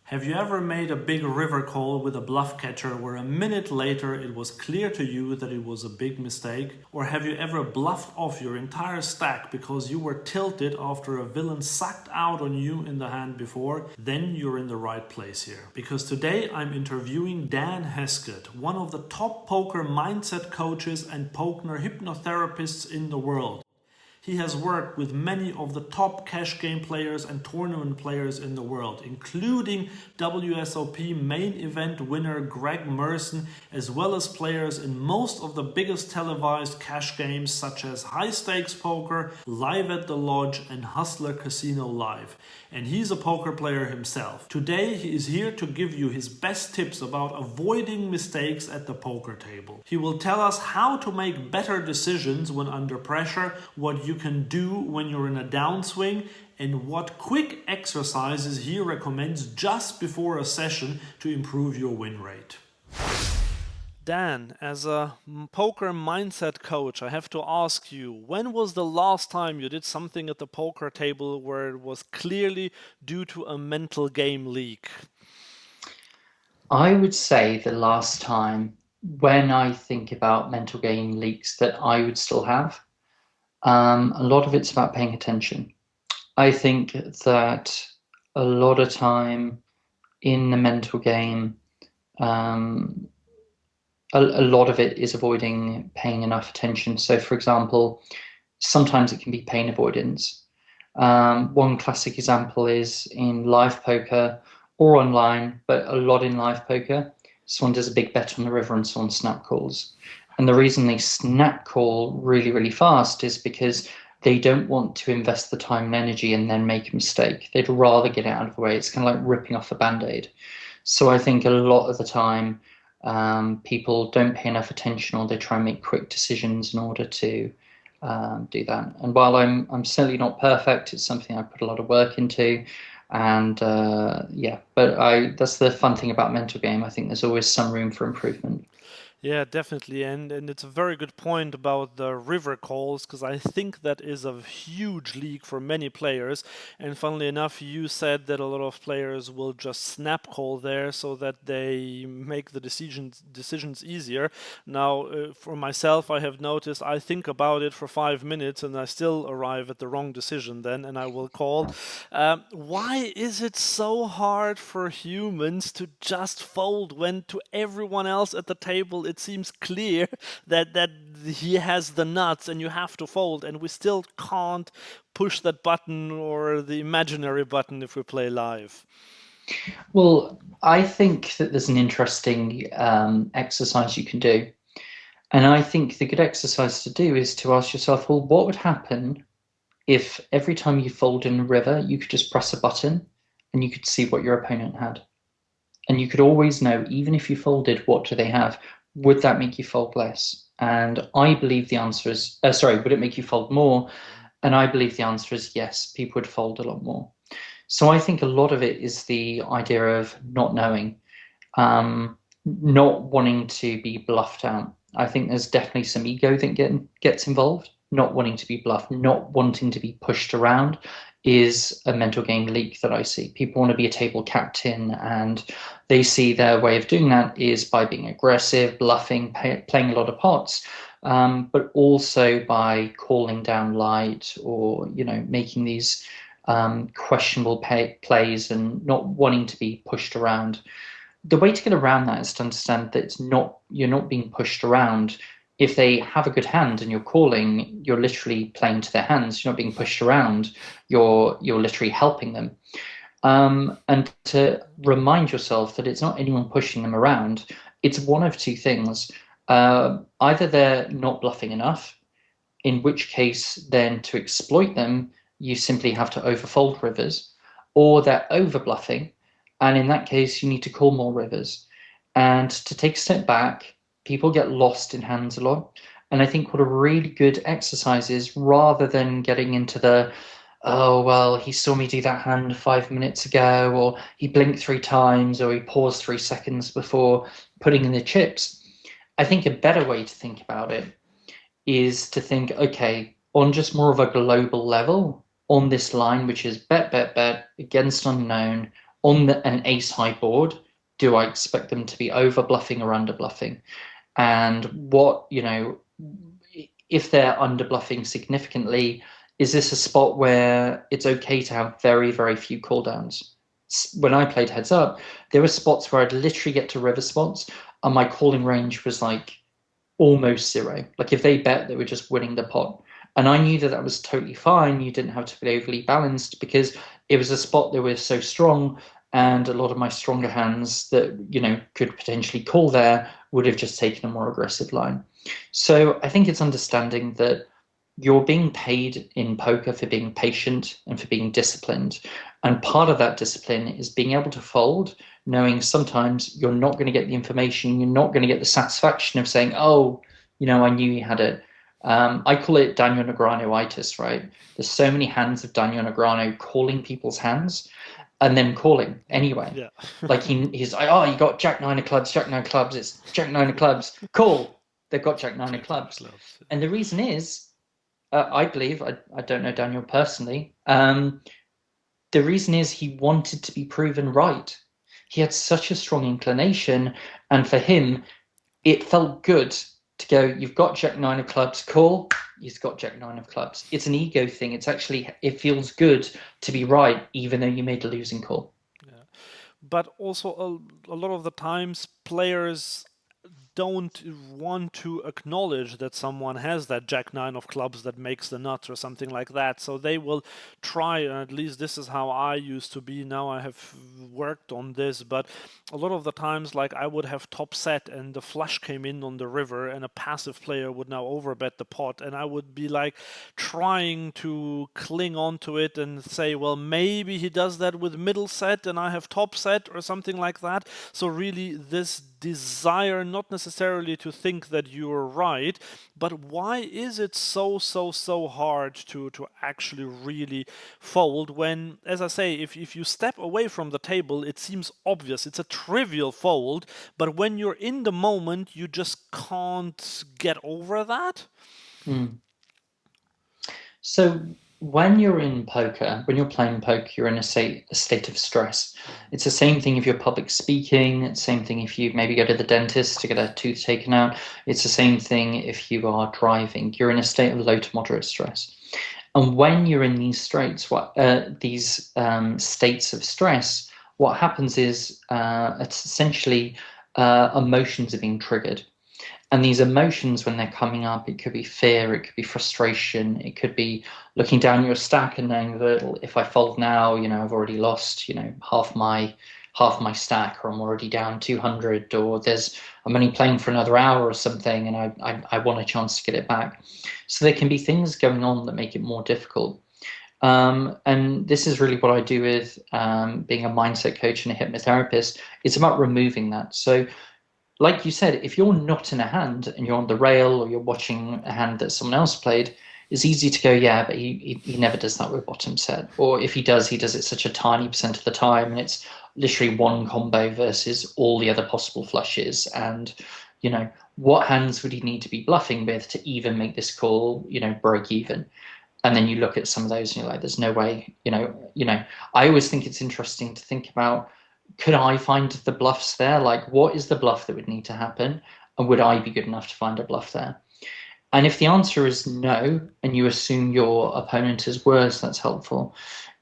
Have you ever made a big river call with a bluff catcher where a minute later it was clear to you that it was a big mistake? Or have you ever bluffed off your entire stack because you were tilted after a villain sucked out on you in the hand before? Then you're in the right place here. Because today I'm interviewing Dan Heskett, one of the top poker mindset coaches and poker hypnotherapists in the world. He has worked with many of the top cash game players and tournament players in the world, including WSOP main event winner Greg Merson, as well as players in most of the biggest televised cash games such as High Stakes Poker, Live at the Lodge, and Hustler Casino Live. And he's a poker player himself. Today he is here to give you his best tips about avoiding mistakes at the poker table. He will tell us how to make better decisions when under pressure, what you can do when you're in a downswing, and what quick exercises he recommends just before a session to improve your win rate. Dan, as a poker mindset coach, I have to ask you, when was the last time you did something at the poker table where it was clearly due to a mental game leak? I would say the last time when I think about mental game leaks that I would still have, a lot of it's about paying attention. I think that a lot of time in the mental game, a lot of it is avoiding paying enough attention. So, for example, sometimes it can be pain avoidance. One classic example is in live poker or online, but a lot in live poker. Someone does a big bet on the river and someone snap calls. And the reason they snap call really, really fast is because they don't want to invest the time and energy and then make a mistake. They'd rather get it out of the way. It's kind of like ripping off a Band-Aid. So I think a lot of the time, people don't pay enough attention, or they try and make quick decisions in order to do that. And while I'm certainly not perfect, it's something I put a lot of work into. And but that's the fun thing about mental game. I think there's always some room for improvement. Yeah, definitely. And it's a very good point about the river calls, because I think that is a huge leak for many players. And funnily enough, you said that a lot of players will just snap call there so that they make the decisions easier. Now, for myself, I have noticed I think about it for 5 minutes and I still arrive at the wrong decision then, and I will call. Why is it so hard for humans to just fold when to everyone else at the table it seems clear that he has the nuts and you have to fold, and we still can't push that button, or the imaginary button, if we play live? Well, I think that there's an interesting exercise you can do. And I think the good exercise to do is to ask yourself, well, what would happen if every time you fold in a river, you could just press a button and you could see what your opponent had? And you could always know, even if you folded, what do they have? Would that make you fold less? And I believe the answer is, would it make you fold more? And I believe the answer is yes, people would fold a lot more. So I think a lot of it is the idea of not knowing, not wanting to be bluffed out. I think there's definitely some ego that gets involved, not wanting to be bluffed, not wanting to be pushed around is a mental game leak that I see. People want to be a table captain, and they see their way of doing that is by being aggressive, bluffing, playing a lot of pots, but also by calling down light, or making these questionable plays and not wanting to be pushed around. The way to get around that is to understand that you're not being pushed around. If they have a good hand and you're calling, you're literally playing to their hands. You're not being pushed around. You're literally helping them. And to remind yourself that it's not anyone pushing them around. It's one of two things. Either they're not bluffing enough, in which case then to exploit them, you simply have to overfold rivers, or they're over bluffing, and in that case, you need to call more rivers. And to take a step back, people get lost in hands a lot. And I think what a really good exercise is, rather than getting into the, oh, well, he saw me do that hand 5 minutes ago, or he blinked 3 times, or he paused 3 seconds before putting in the chips. I think a better way to think about it is to think, okay, on just more of a global level, on this line, which is bet, bet, bet against unknown, On an ace high board, do I expect them to be over bluffing or under bluffing? And what, if they're under bluffing significantly, is this a spot where it's okay to have very, very few call downs? When I played heads up, there were spots where I'd literally get to river spots and my calling range was like almost zero. Like if they bet, they were just winning the pot. And I knew that that was totally fine. You didn't have to be overly balanced because it was a spot that was so strong, and a lot of my stronger hands that, could potentially call there would have just taken a more aggressive line. So I think it's understanding that you're being paid in poker for being patient and for being disciplined. And part of that discipline is being able to fold, knowing sometimes you're not going to get the information, you're not going to get the satisfaction of saying, oh, I knew he had it. I call it Daniel Negreanu-itis, right? There's so many hands of Daniel Negreanu calling people's hands and then calling anyway. Yeah. Like he's like, oh, you got Jack 9 of clubs, Jack 9 of clubs, it's Jack 9 of clubs, call. They've got Jack 9 of clubs. And the reason is, I believe, I don't know Daniel personally, the reason is he wanted to be proven right. He had such a strong inclination, and for him, it felt good to go, you've got Jack 9 of clubs, call, he's got Jack 9 of clubs. It's an ego thing. It's actually, it feels good to be right, even though you made a losing call. Yeah. But also a lot of the times players don't want to acknowledge that someone has that Jack 9 of clubs that makes the nuts or something like that. So they will try, and at least this is how I used to be. Now I have worked on this, but a lot of the times, like I would have top set and the flush came in on the river and a passive player would now overbet the pot, and I would be like trying to cling on to it and say, well, maybe he does that with middle set and I have top set or something like that. So really this desire not necessarily to think that you're right, but why is it so hard to actually really fold when, as I say, if you step away from the table, it seems obvious, it's a trivial fold, but when you're in the moment, you just can't get over that? So when you're in poker, when you're playing poker, you're in a state of stress. It's the same thing if you're public speaking. It's the same thing if you maybe go to the dentist to get a tooth taken out. It's the same thing if you are driving. You're in a state of low to moderate stress. And when you're in these states of stress, what happens is it's essentially emotions are being triggered. And these emotions, when they're coming up, it could be fear, it could be frustration, it could be looking down your stack and knowing that if I fold now, I've already lost, half my stack, or I'm already down 200, or I'm only playing for another hour or something, and I want a chance to get it back. So there can be things going on that make it more difficult. And this is really what I do with being a mindset coach and a hypnotherapist. It's about removing that. So like you said, if you're not in a hand and you're on the rail or you're watching a hand that someone else played, it's easy to go, yeah, but he never does that with bottom set. Or if he does it such a tiny percent of the time, and it's literally one combo versus all the other possible flushes. And, what hands would he need to be bluffing with to even make this call, break even? And then you look at some of those and you're like, there's no way, I always think it's interesting to think about, could I find the bluffs there? Like, what is the bluff that would need to happen? And would I be good enough to find a bluff there? And if the answer is no, and you assume your opponent is worse, that's helpful.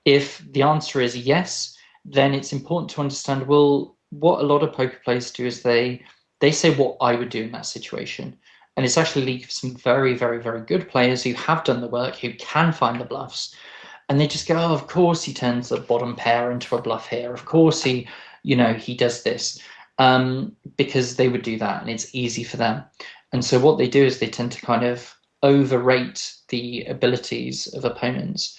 If the answer is yes, then it's important to understand, well, what a lot of poker players do is they say what I would do in that situation. And it's actually leaked some very, very, very good players who have done the work, who can find the bluffs. And they just go, oh, of course he turns the bottom pair into a bluff here. Of course he does this, because they would do that and it's easy for them. And so what they do is they tend to kind of overrate the abilities of opponents.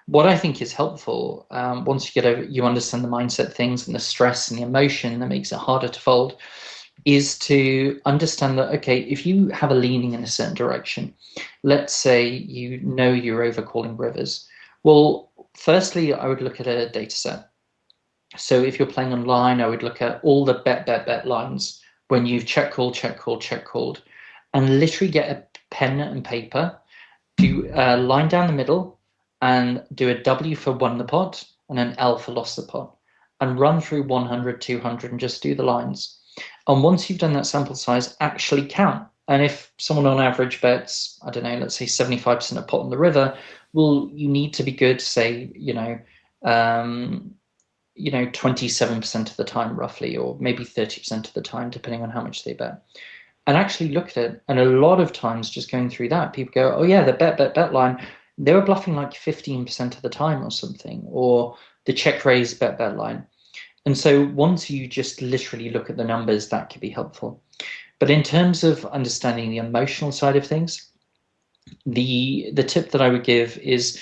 What I think is helpful, once you understand the mindset things and the stress and the emotion that makes it harder to fold, is to understand that, okay, if you have a leaning in a certain direction, let's say you're overcalling rivers. Well, firstly, I would look at a data set. So if you're playing online, I would look at all the bet lines when you've check called, and literally get a pen and paper, do a line down the middle, and do a W for won the pot and an L for lost the pot. and run through 100, 200 and just do the lines. And once you've done that sample size, actually count. And if someone on average bets, I don't know, let's say 75% a pot on the river, well, you need to be good, say, 27% of the time roughly, or maybe 30% of the time, depending on how much they bet. And actually look at it. And a lot of times just going through that, people go, oh yeah, the bet line, they were bluffing like 15% of the time or something, or the check raise bet line. And so once you just literally look at the numbers, that could be helpful. But in terms of understanding the emotional side of things, the tip that I would give is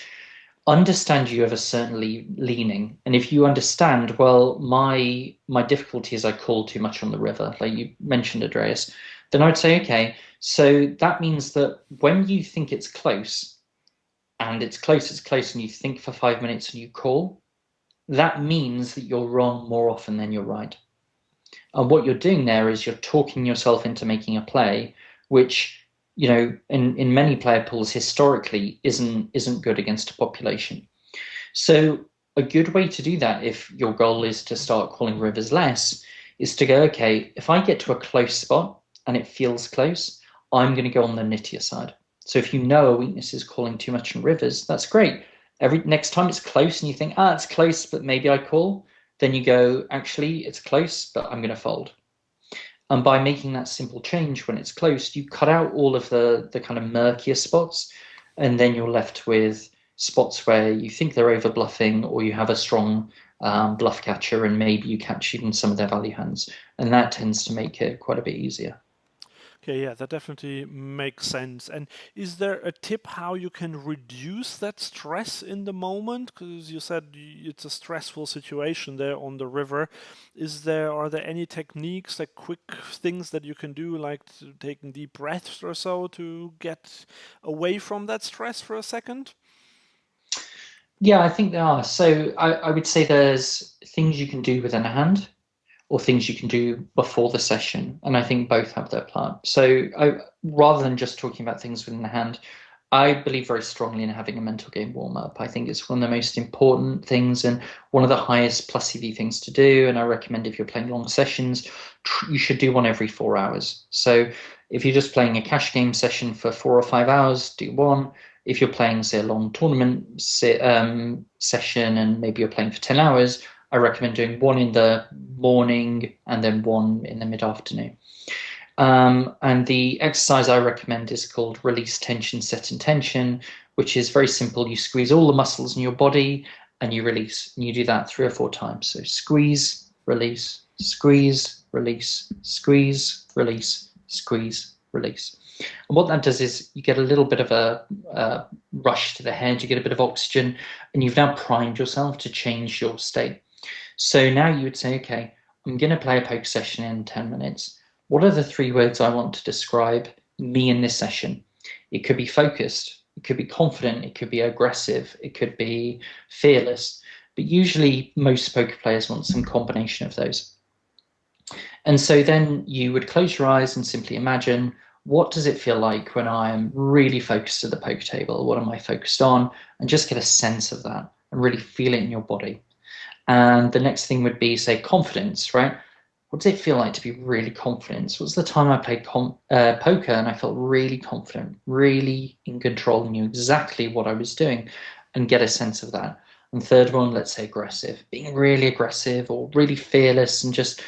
understand you have a certain leaning. And if you understand, well, my difficulty is I call too much on the river, like you mentioned, Andreas, then I would say, okay, so that means that when you think it's close, and it's close, and you think for 5 minutes and you call, that means that you're wrong more often than you're right. And what you're doing there is you're talking yourself into making a play, which, in many player pools historically isn't good against a population. So a good way to do that, if your goal is to start calling rivers less, is to go, okay, if I get to a close spot and it feels close, I'm going to go on the nittier side. So if you know a weakness is calling too much in rivers, that's great. Next time it's close and you think, it's close, but maybe I call, then you go, actually, it's close, but I'm going to fold. And by making that simple change when it's close, you cut out all of the kind of murkier spots, and then you're left with spots where you think they're over bluffing, or you have a strong bluff catcher, and maybe you catch even some of their value hands. And that tends to make it quite a bit easier. Okay, yeah, that definitely makes sense. And is there a tip how you can reduce that stress in the moment? Because you said it's a stressful situation there on the river. Are there any techniques, like quick things that you can do, like taking deep breaths or so, to get away from that stress for a second? Yeah, I think there are. So I would say there's things you can do within a hand, or things you can do before the session. And I think both have their part. So rather than just talking about things within the hand, I believe very strongly in having a mental game warm-up. I think it's one of the most important things and one of the highest plus EV things to do. And I recommend if you're playing long sessions, you should do one every 4 hours. So if you're just playing a cash game session for 4 or 5 hours, do one. If you're playing, say, a long tournament session and maybe you're playing for 10 hours, I recommend doing one in the morning and then one in the mid-afternoon. And the exercise I recommend is called release tension, set intention, which is very simple. You squeeze all the muscles in your body and you release. And you do that 3 or 4 times. So squeeze, release, squeeze, release, squeeze, release, squeeze, release. And what that does is you get a little bit of a rush to the head, you get a bit of oxygen, and you've now primed yourself to change your state. So now you would say, okay, I'm going to play a poker session in 10 minutes. What are the 3 words I want to describe me in this session? It could be focused, it could be confident, it could be aggressive, it could be fearless. But usually most poker players want some combination of those. And so then you would close your eyes and simply imagine, what does it feel like when I am really focused at the poker table? What am I focused on? And just get a sense of that and really feel it in your body. And the next thing would be, say, confidence, right? What does it feel like to be really confident? What's the time I played poker and I felt really confident, really in control, and knew exactly what I was doing, and get a sense of that. And third one, let's say aggressive, being really aggressive or really fearless, and just,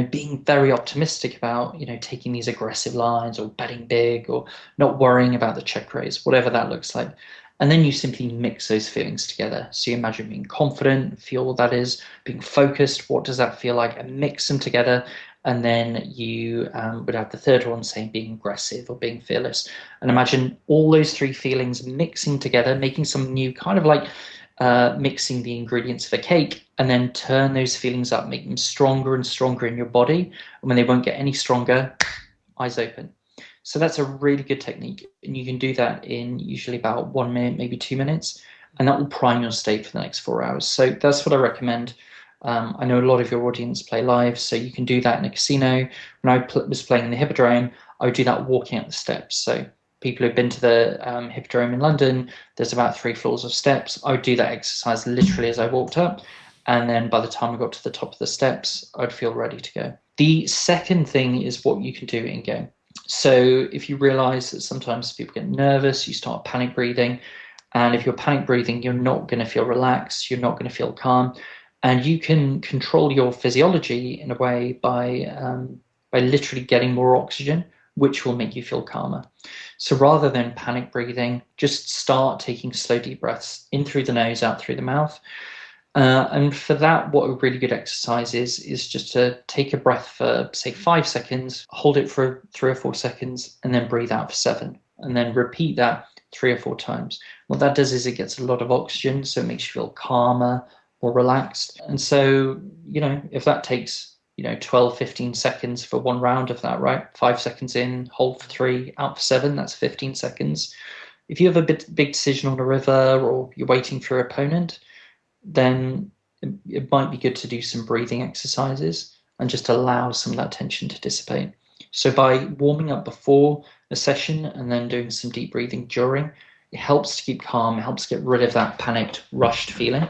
being very optimistic about, taking these aggressive lines or betting big or not worrying about the check raise, whatever that looks like. And then you simply mix those feelings together. So you imagine being confident, feel what that is, being focused, what does that feel like, and mix them together. And then you would have the third one saying being aggressive or being fearless. And imagine all those 3 feelings mixing together, making some new kind of like mixing the ingredients of a cake, and then turn those feelings up, make them stronger and stronger in your body. And when they won't get any stronger, eyes open. So that's a really good technique, and you can do that in usually about 1 minute, maybe 2 minutes, and that will prime your state for the next 4 hours. So that's what I recommend. I know a lot of your audience play live, so you can do that in a casino. When I was playing in the Hippodrome, I would do that walking up the steps. So people who've been to the Hippodrome in London, there's about 3 floors of steps. I would do that exercise literally as I walked up, And then by the time I got to the top of the steps, I'd feel ready to go. The second thing is what you can do in game. So if you realize that sometimes people get nervous, you start panic breathing. And if you're panic breathing, you're not going to feel relaxed. You're not going to feel calm. And you can control your physiology in a way by literally getting more oxygen, which will make you feel calmer. So rather than panic breathing, just start taking slow, deep breaths in through the nose, out through the mouth. And for that, what a really good exercise is just to take a breath for, say, 5 seconds, hold it for 3 or 4 seconds, and then breathe out for 7. And then repeat that 3 or 4 times. What that does is it gets a lot of oxygen, so it makes you feel calmer, more relaxed. And so, if that takes, 12, 15 seconds for one round of that, right? 5 seconds in, hold for 3, out for 7, that's 15 seconds. If you have a big decision on a river or you're waiting for your opponent, then it might be good to do some breathing exercises and just allow some of that tension to dissipate. So by warming up before a session and then doing some deep breathing during, it helps to keep calm, it helps get rid of that panicked, rushed feeling.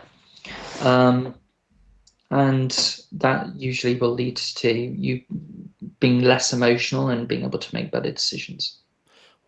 And that usually will lead to you being less emotional and being able to make better decisions.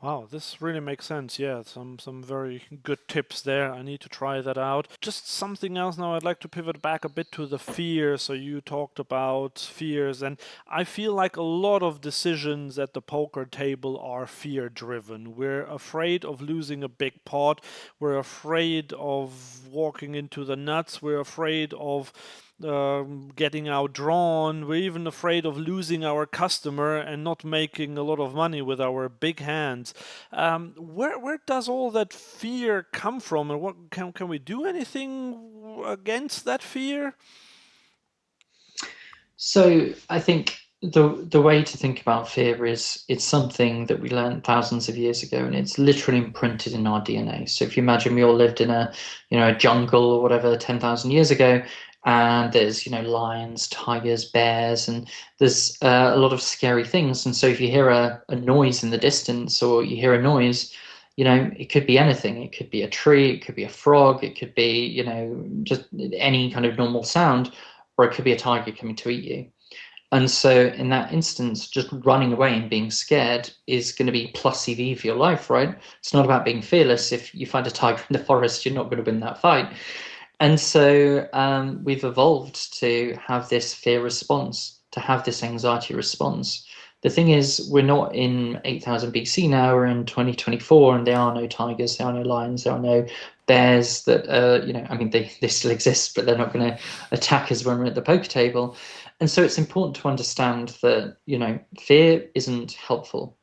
Wow, this really makes sense. Yeah, some very good tips there. I need to try that out. Just something else now. I'd like to pivot back a bit to the fear. So you talked about fears, and I feel like a lot of decisions at the poker table are fear driven. We're afraid of losing a big pot. We're afraid of walking into the nuts. We're afraid of getting outdrawn. We're even afraid of losing our customer and not making a lot of money with our big hands. Where does all that fear come from, and what can we do anything against that fear? So I think the way to think about fear is it's something that we learned thousands of years ago, and it's literally imprinted in our DNA. So if you imagine we all lived in a jungle or whatever 10,000 years ago, and there's lions, tigers, bears, and there's a lot of scary things. And so if you hear a noise in the distance, or you hear a noise, it could be anything. It could be a tree, it could be a frog, it could be just any kind of normal sound, or it could be a tiger coming to eat you. And so in that instance, just running away and being scared is going to be plus EV for your life, right? It's not about being fearless. If you find a tiger in the forest, you're not going to win that fight. And so we've evolved to have this fear response, to have this anxiety response. The thing is, we're not in 8000 BC now, we're in 2024, and there are no tigers, there are no lions, there are no bears that, they still exist, but they're not going to attack us when we're at the poker table. And so it's important to understand that, fear isn't helpful.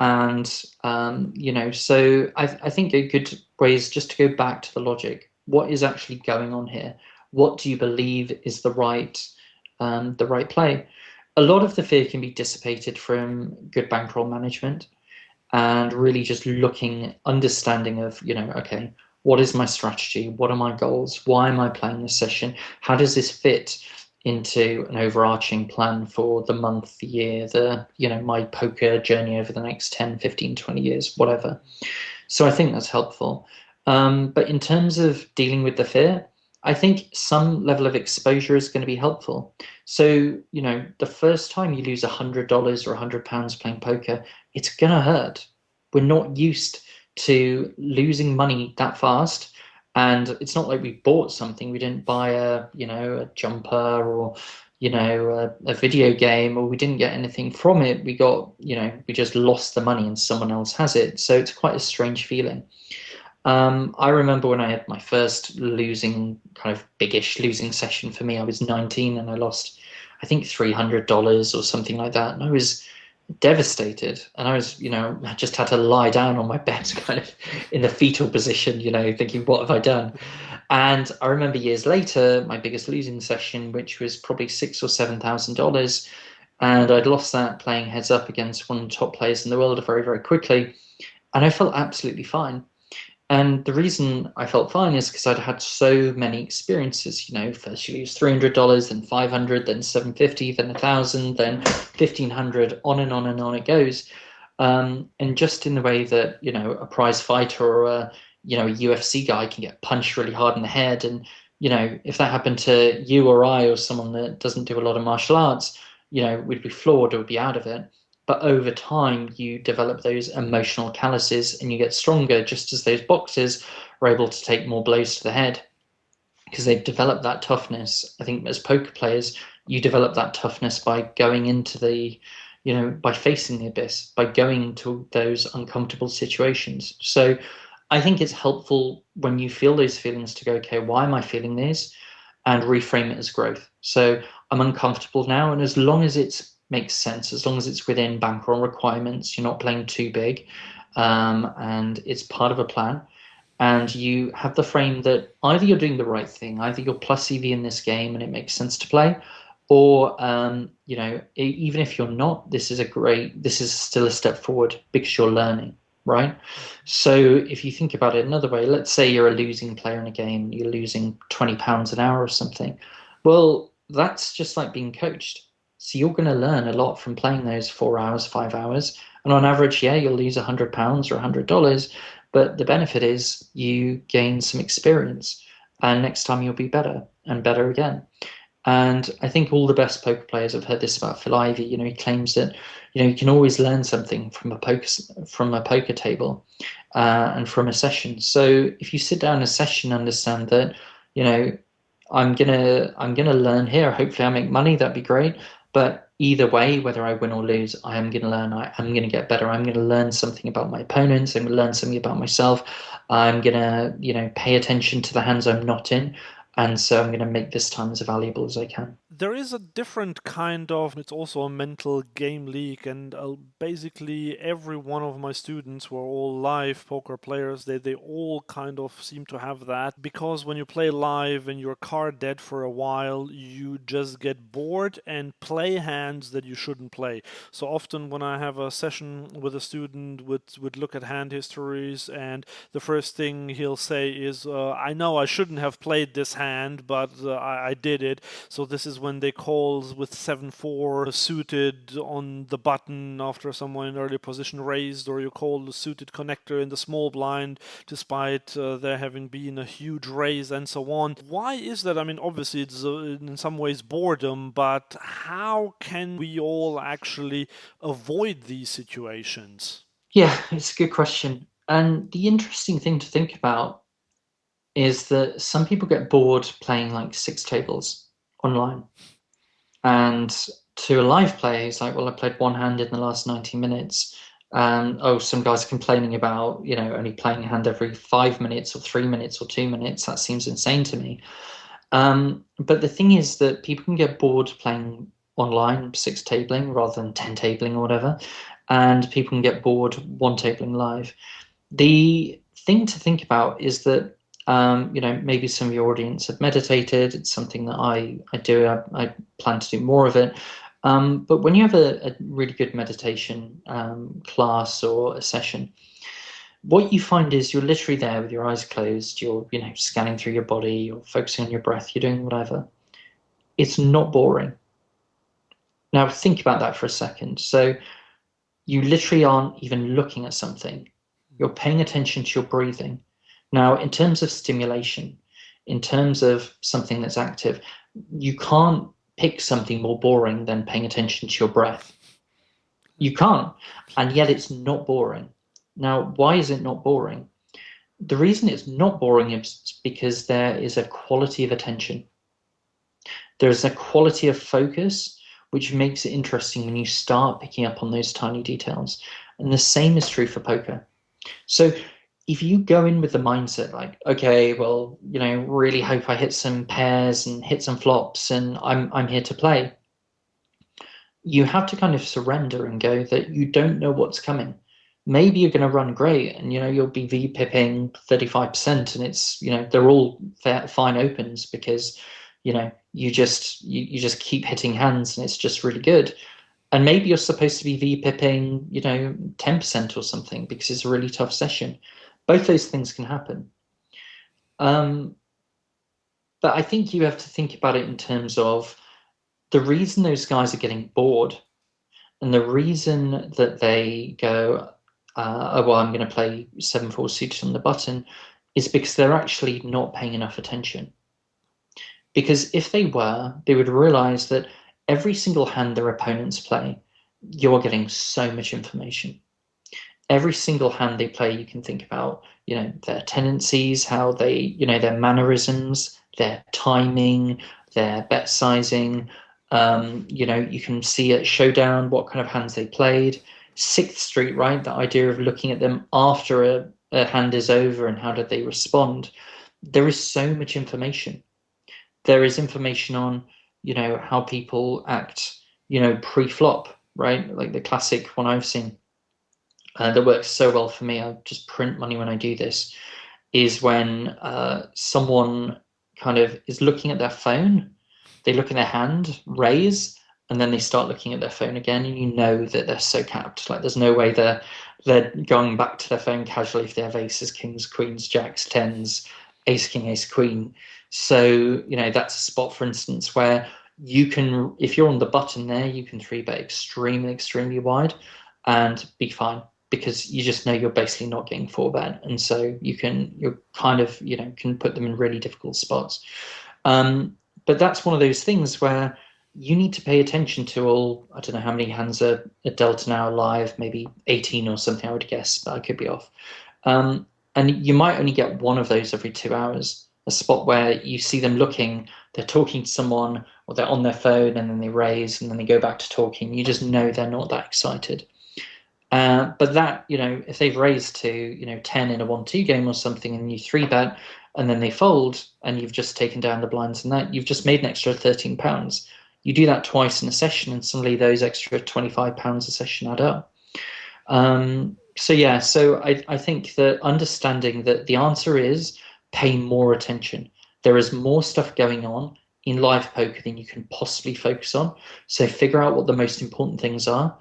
And, so I think a good way is just to go back to the logic. What is actually going on here? What do you believe is the right play? A lot of the fear can be dissipated from good bankroll management and really just understanding of, okay, what is my strategy? What are my goals? Why am I playing this session? How does this fit into an overarching plan for the month, the year, my poker journey over the next 10, 15, 20 years, whatever. So I think that's helpful. But in terms of dealing with the fear, I think some level of exposure is going to be helpful. So, the first time you lose $100 or £100 playing poker, it's going to hurt. We're not used to losing money that fast. And it's not like we bought something. We didn't buy a jumper or, a video game, or we didn't get anything from it. We just lost the money and someone else has it. So it's quite a strange feeling. I remember when I had my first biggish losing session. For me, I was 19 and I lost, I think, $300 or something like that. And I was devastated. And I was, I just had to lie down on my bed kind of in the fetal position, thinking, what have I done? And I remember years later, my biggest losing session, which was probably $6,000 or $7,000. And I'd lost that playing heads up against one of the top players in the world very, very quickly. And I felt absolutely fine. And the reason I felt fine is because I'd had so many experiences. First you lose $300, then $500, then $750, then $1,000, then $1,500, on and on and on it goes. And just in the way that a prize fighter or a UFC guy can get punched really hard in the head, and if that happened to you or I or someone that doesn't do a lot of martial arts, we'd be floored or would be out of it. But over time, you develop those emotional calluses and you get stronger, just as those boxers are able to take more blows to the head because they've developed that toughness. I think as poker players, you develop that toughness by going into by facing the abyss, by going into those uncomfortable situations. So I think it's helpful when you feel those feelings to go, okay, why am I feeling this? And reframe it as growth. So I'm uncomfortable now, and as long as it makes sense, as long as it's within bankroll requirements, you're not playing too big, and it's part of a plan, and you have the frame that either you're doing the right thing, either you're plus EV in this game and it makes sense to play, or even if you're not, this is still a step forward because you're learning, right? So if you think about it another way, let's say you're a losing player in a game, you're losing £20 an hour or something. Well, that's just like being coached. So you're going to learn a lot from playing those 4 hours, 5 hours. And on average, yeah, you'll lose £100 or $100. But the benefit is you gain some experience. And next time you'll be better and better again. And I think all the best poker players have heard this about Phil Ivey. He claims that you can always learn something from a poker table and from a session. So if you sit down in a session, understand that I'm gonna learn here. Hopefully, I make money. That'd be great. But either way, whether I win or lose, I am gonna learn. I'm gonna get better. I'm gonna learn something about my opponents. I'm gonna learn something about myself. I'm gonna pay attention to the hands I'm not in. And so I'm going to make this time as valuable as I can. There is a different kind of, it's also a mental game league, and basically every one of my students who are all live poker players, they all kind of seem to have that, because when you play live and you're card dead for a while, you just get bored and play hands that you shouldn't play. So often when I have a session with a student, would look at hand histories, and the first thing he'll say is, I know I shouldn't have played this hand, but I did it. So this is when they call with 7-4 suited on the button after someone in early position raised, or you call the suited connector in the small blind despite there having been a huge raise and so on. Why is that? I mean, obviously it's in some ways boredom, but how can we all actually avoid these situations? Yeah, it's a good question. And the interesting thing to think about is that some people get bored playing like 6 tables online. And to a live player, he's like, well, I played one hand in the last 90 minutes. And some guys are complaining about, only playing a hand every 5 minutes or 3 minutes or 2 minutes. That seems insane to me. But the thing is that people can get bored playing online, 6 tabling rather than 10 tabling or whatever. And people can get bored 1 tabling live. The thing to think about is that maybe some of your audience have meditated. It's something that I do. I plan to do more of it. But when you have a really good meditation class or a session, what you find is you're literally there with your eyes closed. You're scanning through your body. You're focusing on your breath. You're doing whatever. It's not boring. Now think about that for a second. So you literally aren't even looking at something. You're paying attention to your breathing. Now, in terms of stimulation, in terms of something that's active, you can't pick something more boring than paying attention to your breath. You can't, and yet it's not boring. Now, why is it not boring? The reason it's not boring is because there is a quality of attention. There's a quality of focus which makes it interesting when you start picking up on those tiny details. And the same is true for poker. So if you go in with the mindset like, okay, well, really hope I hit some pairs and hit some flops and I'm here to play, you have to kind of surrender and go that you don't know what's coming. Maybe you're going to run great and you'll be V-pipping 35% and it's they're all fine opens because you just keep hitting hands and it's just really good. And maybe you're supposed to be V-pipping 10% or something because it's a really tough session. Both those things can happen. But I think you have to think about it in terms of the reason those guys are getting bored and the reason that they go, well, I'm going to play 7-4 suited on the button is because they're actually not paying enough attention. Because if they were, they would realize that every single hand their opponents play, you're getting so much information. Every single hand they play, you can think about, their tendencies, how they, their mannerisms, their timing, their bet sizing. You can see at Showdown what kind of hands they played. Sixth Street, right? The idea of looking at them after a hand is over and how did they respond. There is so much information. There is information on, how people act, pre-flop, right? Like the classic one I've seen that works so well for me. I just print money when I do this. Is when someone kind of is looking at their phone, they look at their hand, raise, and then they start looking at their phone again, and you know that they're so capped. Like there's no way they're going back to their phone casually if they have aces, kings, queens, jacks, tens, ace, king, ace, queen. So, that's a spot, for instance, where you can, if you're on the button there, you can three bet extremely, extremely wide and be fine, because you just know you're basically not getting four bet. And so you're kind of, can put them in really difficult spots. But that's one of those things where you need to pay attention to all, I don't know how many hands are dealt now live, maybe 18 or something, I would guess, but I could be off. And you might only get one of those every 2 hours, a spot where you see them looking, they're talking to someone, or they're on their phone, and then they raise, and then they go back to talking. You just know they're not that excited. But that, if they've raised to, 10 in a 1-2 game or something, and you three bet, and then they fold, and you've just taken down the blinds, and that you've just made an extra £13. You do that twice in a session, and suddenly those extra £25 a session add up. So I think that understanding that the answer is pay more attention. There is more stuff going on in live poker than you can possibly focus on. So figure out what the most important things are.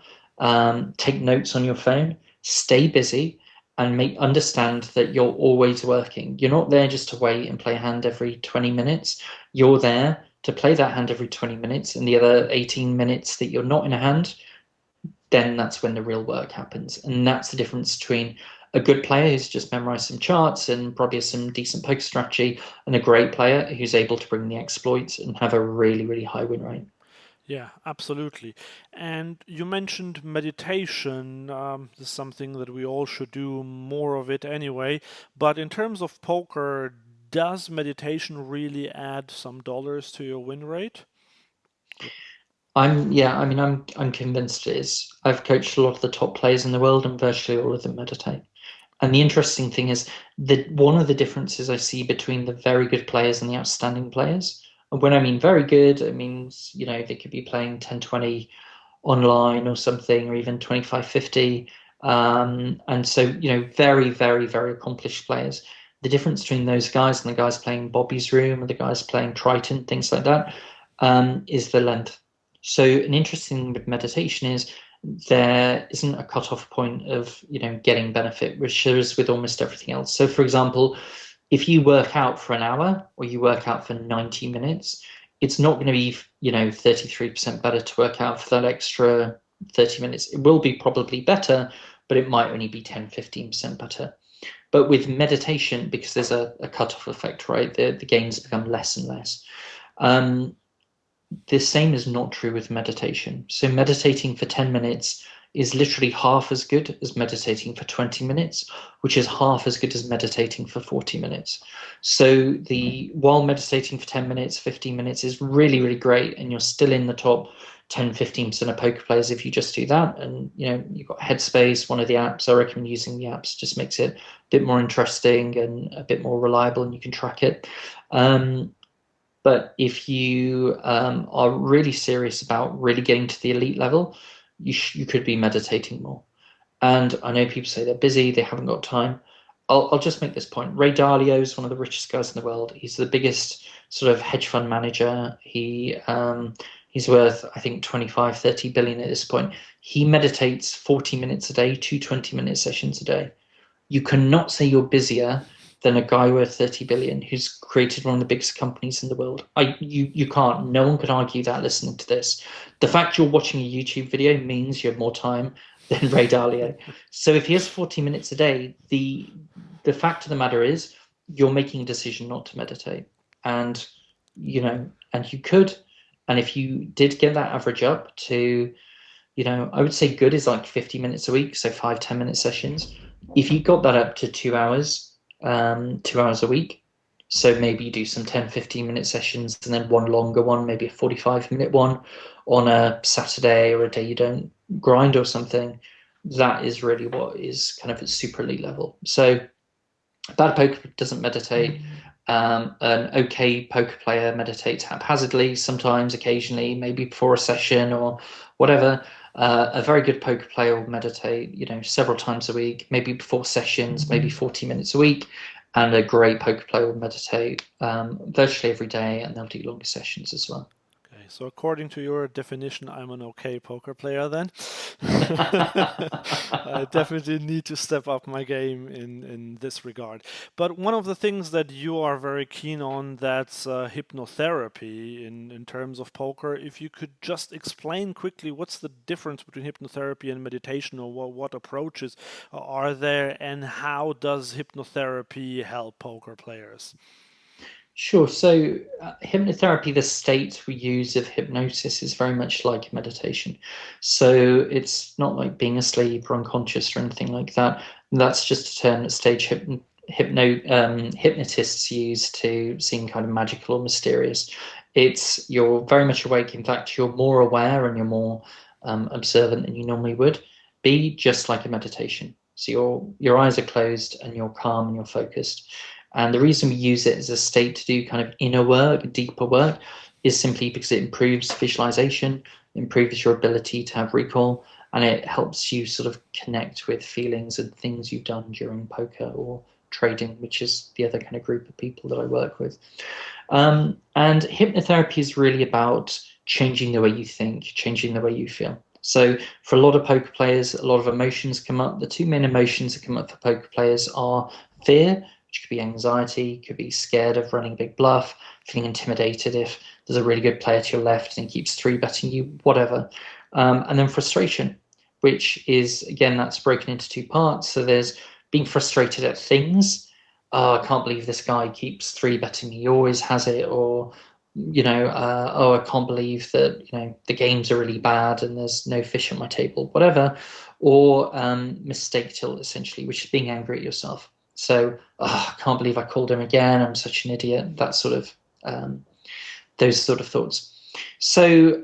Take notes on your phone, stay busy, and understand that you're always working. You're not there just to wait and play a hand every 20 minutes. You're there to play that hand every 20 minutes, and the other 18 minutes that you're not in a hand, then that's when the real work happens. And that's the difference between a good player who's just memorized some charts and probably has some decent poker strategy, and a great player who's able to bring the exploits and have a really, really high win rate. Yeah, absolutely. And you mentioned meditation. This is something that we all should do more of it anyway. But in terms of poker, does meditation really add some dollars to your win rate? I'm convinced it is. I've coached a lot of the top players in the world, and virtually all of them meditate. And the interesting thing is that one of the differences I see between the very good players and the outstanding players, and when I mean very good, it means, they could be playing 10-20 online or something, or even 25-50. And so, very, very, very accomplished players. The difference between those guys and the guys playing Bobby's Room or the guys playing Triton, things like that, is the length. So an interesting thing with meditation is there isn't a cutoff point of, getting benefit, which there is with almost everything else. So for example, if you work out for an hour or you work out for 90 minutes, it's not going to be, 33% better to work out for that extra 30 minutes. It will be probably better, but it might only be 10-15% better. But with meditation, because there's a cutoff effect, right, the gains become less and less. The same is not true with meditation. So meditating for 10 minutes is literally half as good as meditating for 20 minutes, which is half as good as meditating for 40 minutes. So while meditating for 10 minutes, 15 minutes is really, really great, and you're still in the top 10-15% of poker players if you just do that. And you've got Headspace, one of the apps. I recommend using the apps. Just makes it a bit more interesting and a bit more reliable, and you can track it. But if you are really serious about really getting to the elite level, you could be meditating more. And I know people say they're busy, they haven't got time. I'll just make this point. Ray Dalio is one of the richest guys in the world. He's the biggest sort of hedge fund manager. He's worth, I think, 25-30 billion at this point. He meditates 40 minutes a day, 2 20-minute sessions a day. You cannot say you're busier than a guy worth 30 billion who's created one of the biggest companies in the world. You can't. No one can argue that listening to this. The fact you're watching a YouTube video means you have more time than Ray Dalio. So if he has 40 minutes a day, the fact of the matter is you're making a decision not to meditate. And and you could. And if you did get that average up to, I would say good is like 50 minutes a week, so 5-10 minute sessions. If you got that up to 2 hours, 2 hours a week, so maybe you do some 10-15 minute sessions and then one longer one, maybe a 45-minute one on a Saturday or a day you don't grind or something, that is really what is kind of at super elite level. So a bad poker doesn't meditate. An okay poker player meditates haphazardly, sometimes, occasionally, maybe before a session or whatever. A very good poker player will meditate, several times a week, maybe before sessions, maybe 40 minutes a week. And a great poker player will meditate virtually every day, and they'll do longer sessions as well. Okay, so according to your definition, I'm an okay poker player then. I definitely need to step up my game in this regard. But one of the things that you are very keen on, that's hypnotherapy in terms of poker. If you could just explain quickly what's the difference between hypnotherapy and meditation, or what approaches are there, and how does hypnotherapy help poker players? Sure. So, hypnotherapy, the state we use of hypnosis, is very much like meditation. So, it's not like being asleep or unconscious or anything like that. That's just a term that hypnotists use to seem kind of magical or mysterious. You're very much awake. In fact, you're more aware and you're more observant than you normally would be, just like a meditation. So, your eyes are closed and you're calm and you're focused. And the reason we use it as a state to do kind of inner work, deeper work, is simply because it improves visualization, improves your ability to have recall, and it helps you sort of connect with feelings and things you've done during poker or trading, which is the other kind of group of people that I work with. And hypnotherapy is really about changing the way you think, changing the way you feel. So for a lot of poker players, a lot of emotions come up. The two main emotions that come up for poker players are fear, which could be anxiety, could be scared of running a big bluff, feeling intimidated if there's a really good player to your left and he keeps three betting you, whatever. And then frustration, which is, again, that's broken into two parts. So there's being frustrated at things. Oh, I can't believe this guy keeps three betting me, he always has it. Or, oh, I can't believe that, the games are really bad and there's no fish on my table, whatever. Or mistake tilt, essentially, which is being angry at yourself. So, I can't believe I called him again. I'm such an idiot. That sort of, those sort of thoughts. So,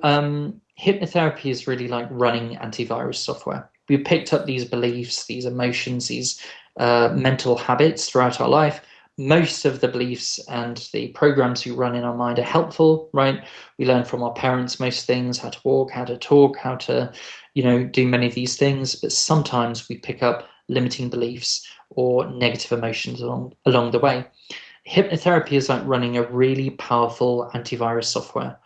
hypnotherapy is really like running antivirus software. We picked up these beliefs, these emotions, these mental habits throughout our life. Most of the beliefs and the programs we run in our mind are helpful, right? We learn from our parents most things, how to walk, how to talk, how to, do many of these things. But sometimes we pick up limiting beliefs or negative emotions along the way. Hypnotherapy is like running a really powerful antivirus software,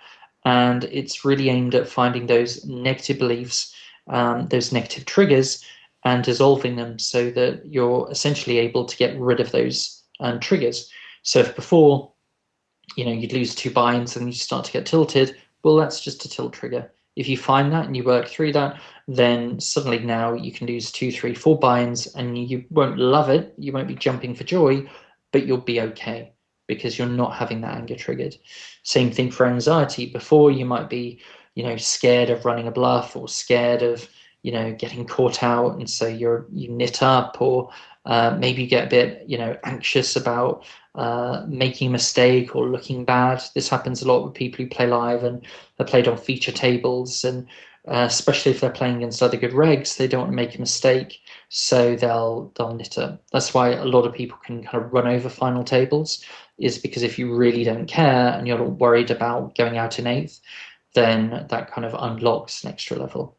and it's really aimed at finding those negative beliefs, those negative triggers, and dissolving them so that you're essentially able to get rid of those triggers. So if before, you'd lose 2 binds and you start to get tilted, well, that's just a tilt trigger. If you find that and you work through that, then suddenly now you can lose 2, 3, 4 binds and you won't love it. You won't be jumping for joy, but you'll be okay because you're not having that anger triggered. Same thing for anxiety. Before, you might be, scared of running a bluff or scared of, getting caught out. And so you knit up, or maybe you get a bit, anxious about making a mistake or looking bad. This happens a lot with people who play live and are played on feature tables, and especially if they're playing against other good regs, they don't want to make a mistake, so they'll knit up. That's why a lot of people can kind of run over final tables, is because if you really don't care and you're not worried about going out in eighth, then that kind of unlocks an extra level.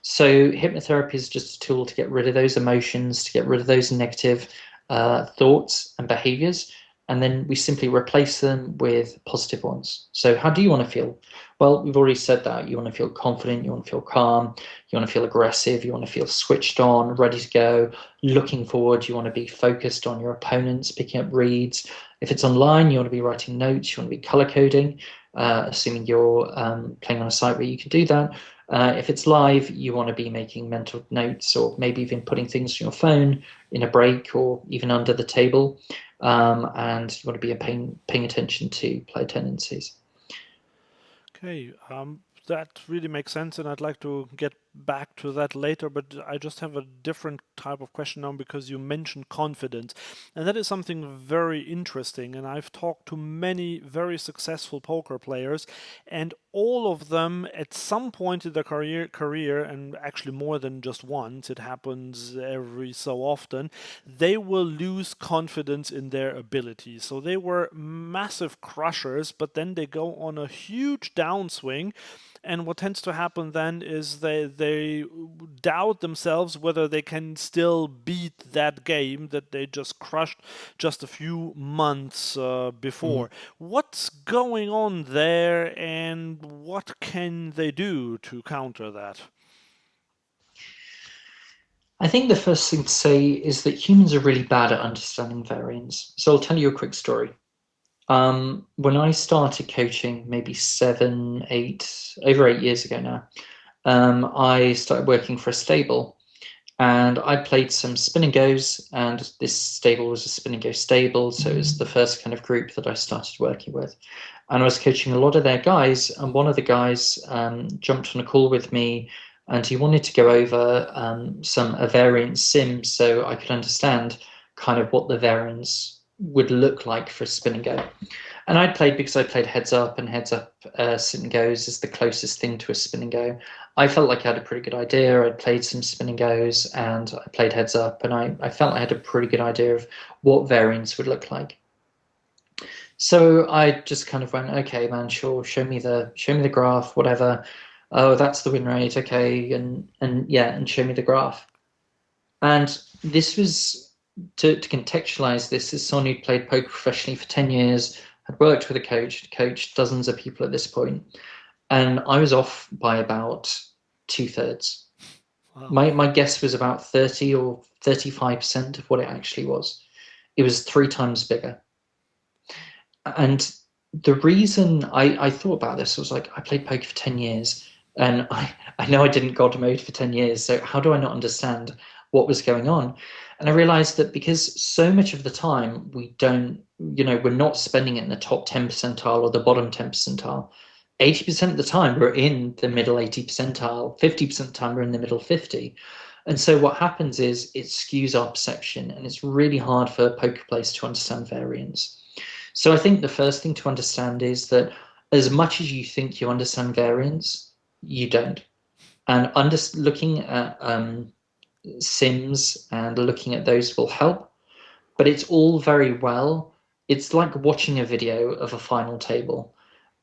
So hypnotherapy is just a tool to get rid of those emotions, to get rid of those negative thoughts and behaviors, and then we simply replace them with positive ones. So how do you want to feel? Well, we've already said that. You want to feel confident, you want to feel calm, you want to feel aggressive, you want to feel switched on, ready to go, looking forward, you want to be focused on your opponents, picking up reads. If it's online, you want to be writing notes, you want to be color coding, assuming you're playing on a site where you can do that. If it's live, you want to be making mental notes, or maybe even putting things on your phone in a break or even under the table. and you want to be paying attention to player tendencies. Okay, that really makes sense, and I'd like to get back to that later, but I just have a different type of question now because you mentioned confidence, and that is something very interesting. And I've talked to many very successful poker players, and all of them at some point in their career, and actually more than just once, it happens every so often, they will lose confidence in their abilities. So they were massive crushers, but then they go on a huge downswing. And what tends to happen then is they doubt themselves whether they can still beat that game that they just crushed just a few months before. What's going on there, and what can they do to counter that? I think the first thing to say is that humans are really bad at understanding variance. So I'll tell you a quick story. When I started coaching, maybe over 8 years ago now, I started working for a stable, and I played some spin and goes, and this stable was a spin and go stable, so it was the first kind of group that I started working with. And I was coaching a lot of their guys, and one of the guys jumped on a call with me, and he wanted to go over a variance sim so I could understand kind of what the variance would look like for a spin and go. And because I played heads up, and heads up sit and goes is the closest thing to a spin and go. I felt like I had a pretty good idea. I'd played some spin and goes, and I played heads up, and I felt I had a pretty good idea of what variance would look like. So I just kind of went, okay, man, sure, show me the graph, whatever. Oh, that's the win rate, okay, and yeah, and show me the graph. And this was to contextualize this is someone who'd played poker professionally for 10 years, had worked with a coach, had coached dozens of people at this point, and I was off by about 2/3. Wow. My guess was about 30 or 35% of what it actually was. It was 3 times bigger. And the reason I thought about this was like, I played poker for 10 years, and I know I didn't God mode for 10 years, so how do I not understand what was going on? And I realized that because so much of the time we don't, we're not spending it in the top 10 percentile or the bottom 10 percentile. 80% of the time we're in the middle 80 percentile, 50% of the time we're in the middle 50. And so what happens is it skews our perception, and it's really hard for poker players to understand variance. So I think the first thing to understand is that as much as you think you understand variance, you don't. And looking at sims and looking at those will help, but it's all very well. It's like watching a video of a final table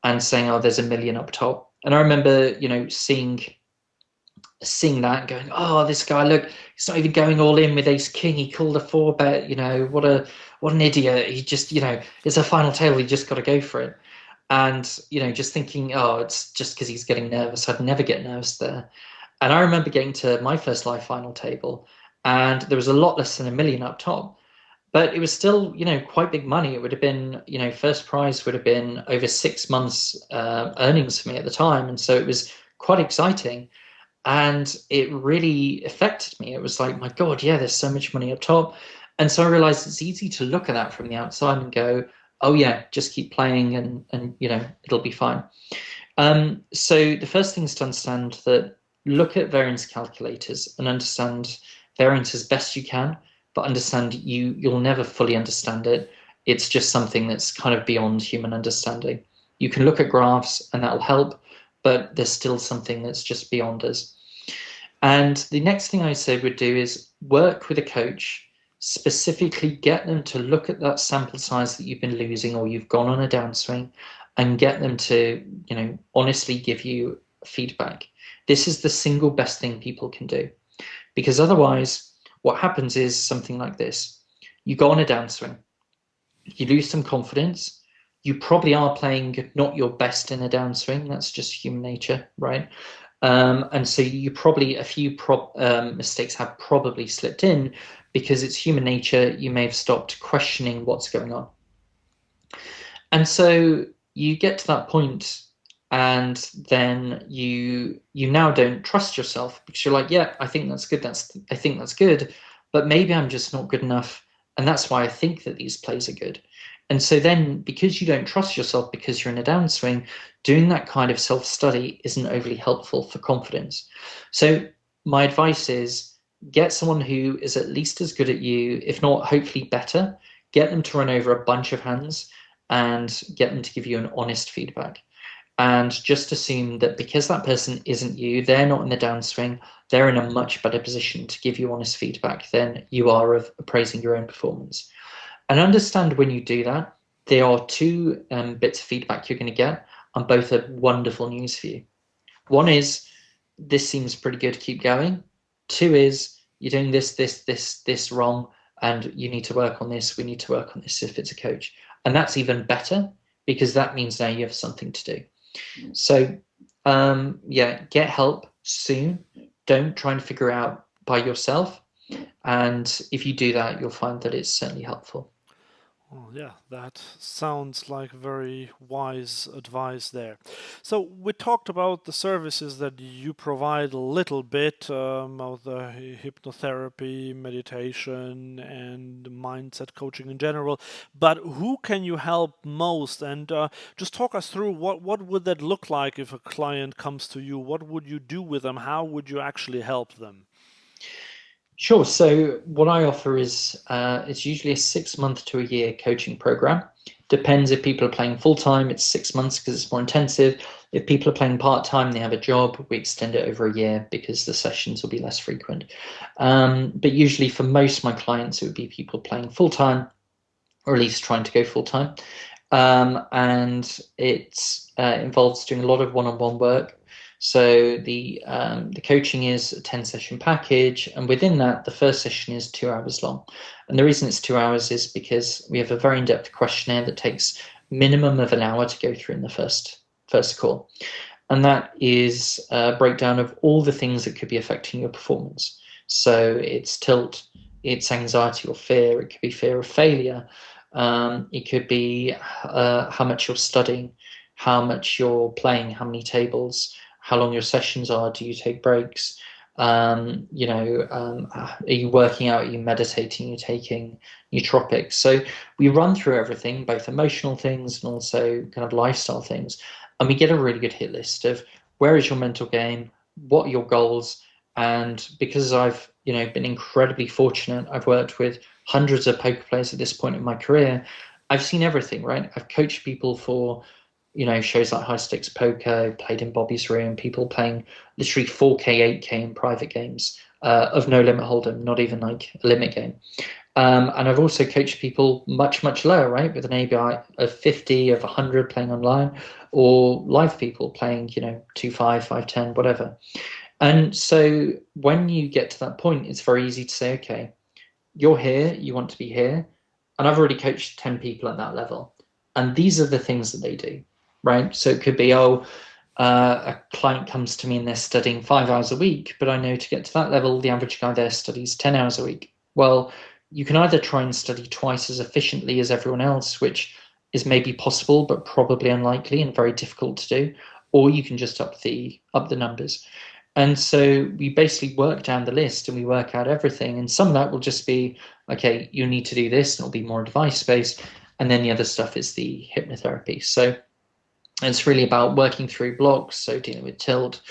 and saying, "Oh, there's a million up top." And I remember, seeing that and going, "Oh, this guy, look, he's not even going all in with ace king. He called a 4-bet. What an idiot. He just, it's a final table. He just got to go for it." And just thinking, "Oh, it's just because he's getting nervous. I'd never get nervous there." And I remember getting to my first live final table, and there was a lot less than a million up top, but it was still, quite big money. It would have been, first prize would have been over 6 months earnings for me at the time, and so it was quite exciting. And it really affected me. It was like, my God, yeah, there's so much money up top. And so I realized it's easy to look at that from the outside and go, oh yeah, just keep playing, and it'll be fine. So the first thing is to understand that, look at variance calculators and understand variance as best you can, but understand you'll never fully understand it. It's just something that's kind of beyond human understanding. You can look at graphs and that'll help, but there's still something that's just beyond us. And the next thing I say would do is work with a coach, specifically get them to look at that sample size that you've been losing or you've gone on a downswing, and get them to, honestly give you feedback. This is the single best thing people can do, because otherwise what happens is something like this. You go on a downswing, you lose some confidence, you probably are playing not your best in a downswing. That's just human nature, right? And so you probably, a few mistakes have probably slipped in because it's human nature. You may have stopped questioning what's going on. And so you get to that point, and then you now don't trust yourself because you're like, yeah, I think that's good. I think that's good, but maybe I'm just not good enough And that's why I think that these plays are good. And so then, because you don't trust yourself because you're in a downswing, doing that kind of self-study isn't overly helpful for confidence. So my advice is get someone who is at least as good at you, if not hopefully better, get them to run over a bunch of hands and get them to give you an honest feedback. And just assume that because that person isn't you, they're not in the downswing, they're in a much better position to give you honest feedback than you are of appraising your own performance. And understand when you do that, there are two bits of feedback you're going to get, and both are wonderful news for you. One is, this seems pretty good, keep going. Two is, you're doing this wrong, and you need to work on this, we need to work on this if it's a coach. And that's even better, because that means now you have something to do. So yeah, get help soon. Don't try and figure it out by yourself. And if you do that, you'll find that it's certainly helpful. Oh, yeah, that sounds like very wise advice there. So we talked about the services that you provide a little bit, of the hypnotherapy, meditation, and mindset coaching in general. But who can you help most? And just talk us through what would that look like if a client comes to you? What would you do with them? How would you actually help them? Sure. So what I offer is it's usually a 6 month to a year coaching program. Depends if people are playing full time, it's 6 months because it's more intensive. If people are playing part time, they have a job, we extend it over a year because the sessions will be less frequent. But usually for most of my clients, it would be people playing full time, or at least trying to go full time. And it involves doing a lot of one-on-one work. So the coaching is a 10 session package, and within that, the first session is 2 hours long. And the reason it's 2 hours is because we have a very in-depth questionnaire that takes minimum of an hour to go through in the first call, and that is a breakdown of all the things that could be affecting your performance. So it's tilt, it's anxiety or fear, it could be fear of failure, it could be how much you're studying, how much you're playing, how many tables, how long your sessions are, do you take breaks, are you working out, are you meditating, are you taking nootropics? So we run through everything, both emotional things and also kind of lifestyle things, and we get a really good hit list of where is your mental game, what are your goals. And because I've been incredibly fortunate, I've worked with hundreds of poker players at this point in my career, I've seen everything, right? I've coached people for shows like High Stakes Poker, played in Bobby's Room, people playing literally 4K, 8K in private games of No Limit Hold'em, not even like a limit game. And I've also coached people much, much lower, right, with an ABI of 50, of 100 playing online, or live people playing, 2.5, 5.10, whatever. And so when you get to that point, it's very easy to say, okay, you're here, you want to be here, and I've already coached 10 people at that level. And these are the things that they do. Right. So it could be, a client comes to me and they're studying 5 hours a week, but I know to get to that level, the average guy there studies 10 hours a week. Well, you can either try and study twice as efficiently as everyone else, which is maybe possible, but probably unlikely and very difficult to do, or you can just up the numbers. And so we basically work down the list and we work out everything. And some of that will just be, okay, you need to do this, and it'll be more advice based. And then the other stuff is the hypnotherapy. So it's really about working through blocks, so dealing with tilt,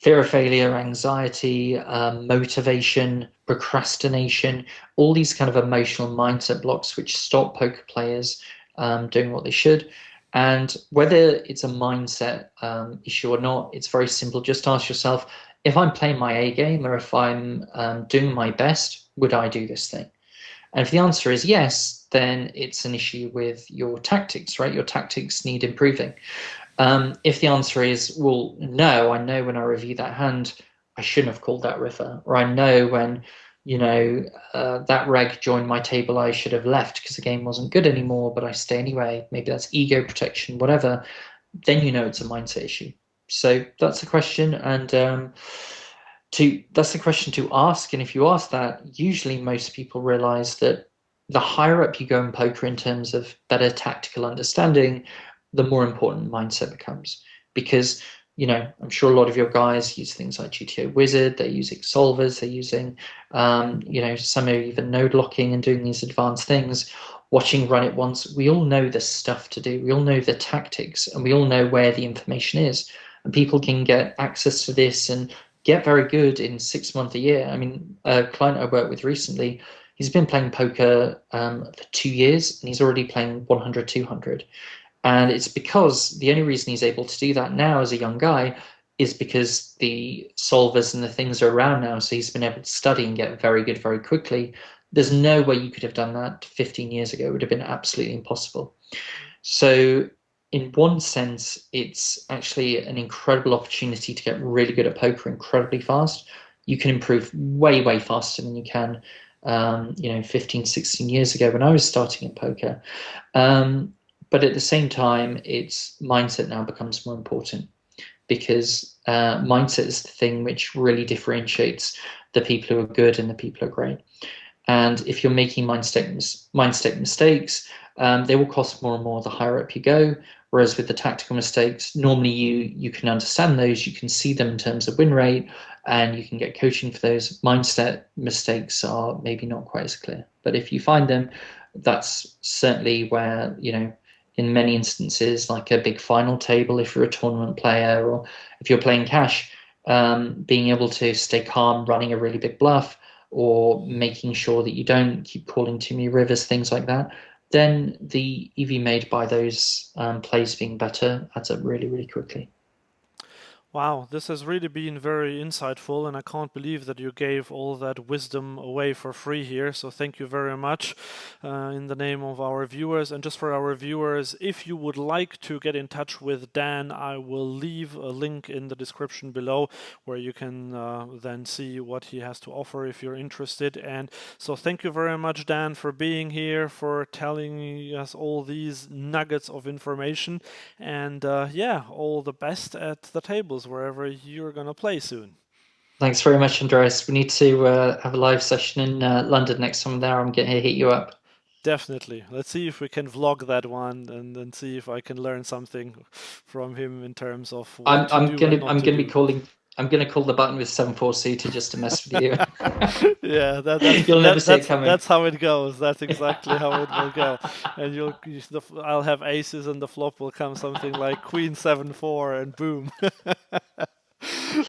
fear of failure, anxiety, motivation, procrastination, all these kind of emotional mindset blocks which stop poker players doing what they should. And whether it's a mindset issue or not, it's very simple. Just ask yourself, if I'm playing my A game, or if I'm doing my best, would I do this thing? And if the answer is yes, then it's an issue with your tactics, right? Your tactics need improving. If the answer is, well, no, I know when I review that hand, I shouldn't have called that river, or I know when, that reg joined my table, I should have left because the game wasn't good anymore, but I stay anyway. Maybe that's ego protection, whatever. Then it's a mindset issue. So that's the question, and that's the question to ask. And if you ask that, usually most people realize that the higher up you go in poker in terms of better tactical understanding, the more important mindset becomes. Because I'm sure a lot of your guys use things like GTO Wizard, they're using solvers, they're using, some are even node locking and doing these advanced things. Watching Run It Once, we all know the stuff to do, we all know the tactics, and we all know where the information is. And people can get access to this and get very good in 6 months, a year. I mean, a client I worked with recently, he's been playing poker for 2 years, and he's already playing 100, 200. And it's because the only reason he's able to do that now as a young guy is because the solvers and the things are around now. So he's been able to study and get very good very quickly. There's no way you could have done that 15 years ago. It would have been absolutely impossible. So in one sense, it's actually an incredible opportunity to get really good at poker incredibly fast. You can improve way, way faster than you can, 15, 16 years ago when I was starting in poker. But at the same time, its mindset now becomes more important, because mindset is the thing which really differentiates the people who are good and the people who are great. And if you're making mindset mistakes, they will cost more and more the higher up you go. Whereas with the tactical mistakes, normally you can understand those, you can see them in terms of win rate, and you can get coaching for those. Mindset mistakes are maybe not quite as clear. But if you find them, that's certainly where, in many instances, like a big final table, if you're a tournament player, or if you're playing cash, being able to stay calm, running a really big bluff, or making sure that you don't keep calling too many rivers, things like that, then the EV made by those plays being better adds up really, really quickly. Wow, this has really been very insightful, and I can't believe that you gave all that wisdom away for free here. So thank you very much in the name of our viewers. And just for our viewers, if you would like to get in touch with Dan, I will leave a link in the description below where you can then see what he has to offer if you're interested. And so thank you very much, Dan, for being here, for telling us all these nuggets of information. And all the best at the tables wherever you're going to play soon. Thanks very much, Andreas. We need to have a live session in London next time I'm there. I'm going to hit you up. Definitely. Let's see if we can vlog that one and then see if I can learn something from him in terms of what to do and not to do. I'm gonna call the button with 7-4 suited just to mess with you. Yeah, You'll never see it coming. that's how it goes. That's exactly how it will go. And I'll have aces and the flop will come something like Queen 7-4 and boom.